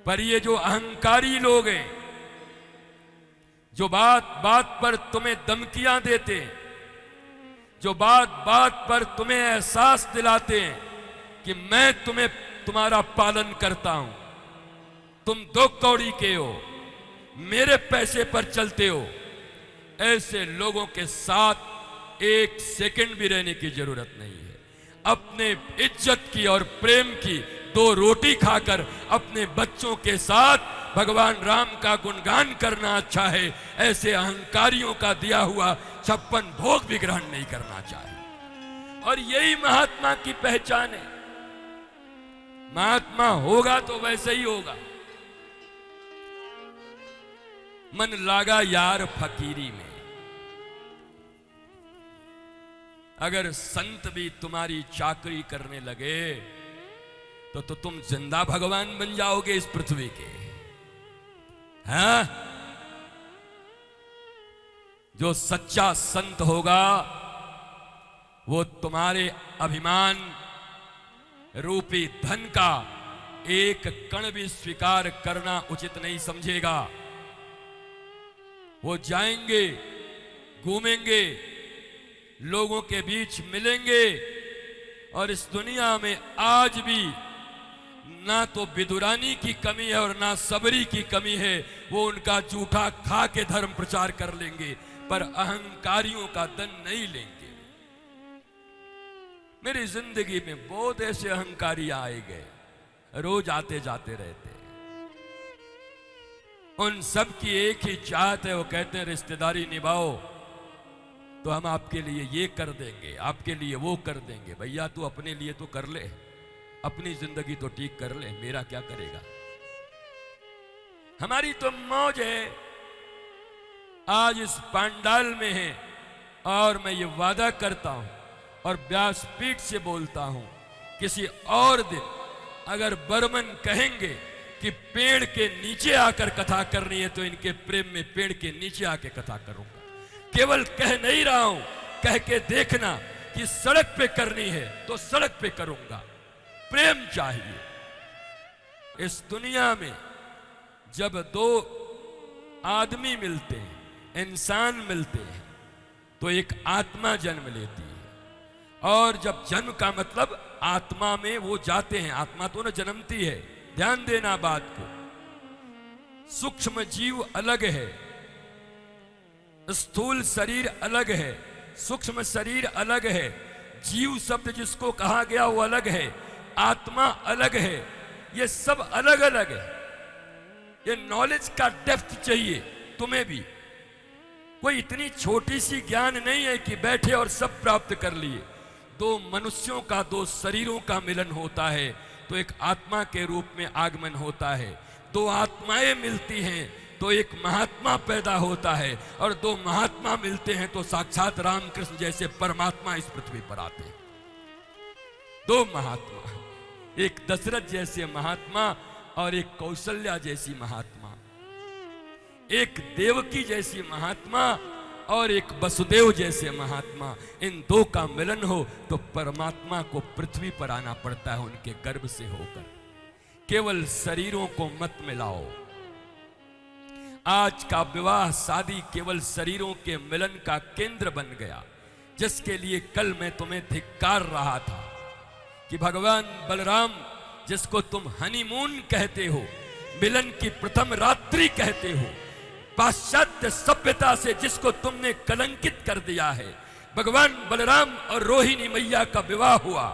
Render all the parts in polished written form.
पर ये जो अहंकारी लोग हैं, जो बात बात पर तुम्हें धमकियां देते हैं, जो बात बात पर तुम्हें एहसास दिलाते हैं कि मैं तुम्हें तुम्हारा पालन करता हूं, तुम दो कौड़ी के हो, मेरे पैसे पर चलते हो, ऐसे लोगों के साथ एक सेकंड भी रहने की जरूरत नहीं है। अपने इज्जत की और प्रेम की दो रोटी खाकर अपने बच्चों के साथ भगवान राम का गुणगान करना अच्छा है। ऐसे अहंकारियों का दिया हुआ 56 भोग भी ग्रहण नहीं करना चाहिए। और यही महात्मा की पहचान है। महात्मा होगा तो वैसे ही होगा। मन लागा यार फकीरी में। अगर संत भी तुम्हारी चाकरी करने लगे तो तुम जिंदा भगवान बन जाओगे इस पृथ्वी के। हाँ? जो सच्चा संत होगा वो तुम्हारे अभिमान रूपी धन का एक कण भी स्वीकार करना उचित नहीं समझेगा। वो जाएंगे, घूमेंगे, लोगों के बीच मिलेंगे, और इस दुनिया में आज भी ना तो विदुरानी की कमी है और ना सबरी की कमी है। वो उनका जूठा खा के धर्म प्रचार कर लेंगे, पर अहंकारियों का धन नहीं लेंगे। मेरी जिंदगी में बहुत ऐसे अहंकारी आए गए, रोज आते जाते रहते हैं। उन सब की एक ही चाहत है, वो कहते हैं रिश्तेदारी निभाओ तो हम आपके लिए ये कर देंगे, आपके लिए वो कर देंगे। भैया तू अपने लिए तो कर ले, अपनी जिंदगी तो ठीक कर ले, मेरा क्या करेगा। हमारी तो मौज है, आज इस पंडाल में है, और मैं ये वादा करता हूं और व्यासपीठ से बोलता हूं, किसी और दिन अगर बर्मन कहेंगे कि पेड़ के नीचे आकर कथा करनी है तो इनके प्रेम में पेड़ के नीचे आकर कथा करूंगा। केवल कह नहीं रहा हूं, कह के देखना कि सड़क पे करनी है तो सड़क पे करूंगा। प्रेम चाहिए। इस दुनिया में जब दो आदमी मिलते हैं, इंसान मिलते हैं, तो एक आत्मा जन्म लेती है। और जब जन्म का मतलब आत्मा में वो जाते हैं, आत्मा तो न जन्मती है। ध्यान देना बात को। सूक्ष्म जीव अलग है, स्थूल शरीर अलग है, सूक्ष्म शरीर अलग है, जीव शब्द जिसको कहा गया वो अलग है, आत्मा अलग है। ये सब अलग अलग है। ये नॉलेज का डेप्थ चाहिए तुम्हें भी। कोई इतनी छोटी सी ज्ञान नहीं है कि बैठे और सब प्राप्त कर लिए। दो मनुष्यों का, दो शरीरों का मिलन होता है तो एक आत्मा के रूप में आगमन होता है। दो आत्माएं मिलती हैं तो एक महात्मा पैदा होता है, और दो महात्मा मिलते हैं तो साक्षात रामकृष्ण जैसे परमात्मा इस पृथ्वी पर आते हैं। दो महात्मा, एक दशरथ जैसे महात्मा और एक कौशल्या जैसी महात्मा, एक देवकी जैसी महात्मा और एक वसुदेव जैसे महात्मा। इन दो का मिलन हो तो परमात्मा को पृथ्वी पर आना पड़ता है उनके गर्भ से होकर। केवल शरीरों को मत मिलाओ। आज का विवाह शादी केवल शरीरों के मिलन का केंद्र बन गया, जिसके लिए कल मैं तुम्हें धिक्कार रहा था कि भगवान बलराम जिसको तुम हनीमून कहते हो, मिलन की प्रथम रात्रि कहते हो, पाश्चात्य सभ्यता से जिसको तुमने कलंकित कर दिया है, भगवान बलराम और रोहिणी मैया का विवाह हुआ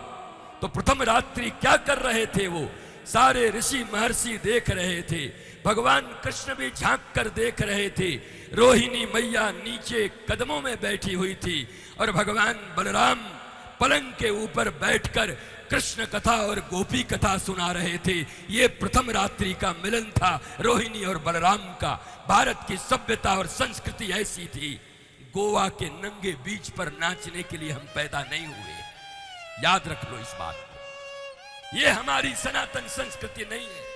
तो प्रथम रात्रि क्या कर रहे थे? वो सारे ऋषि महर्षि देख रहे थे, भगवान कृष्ण भी झांक कर देख रहे थे। रोहिणी मैया नीचे कदमों में बैठी हुई थी और भगवान बलराम पलंग के ऊपर बैठकर कृष्ण कथा और गोपी कथा सुना रहे थे। ये प्रथम रात्रि का मिलन था रोहिणी और बलराम का। भारत की सभ्यता और संस्कृति ऐसी थी। गोवा के नंगे बीच पर नाचने के लिए हम पैदा नहीं हुए। याद रख लो इस बात को। ये हमारी सनातन संस्कृति नहीं है।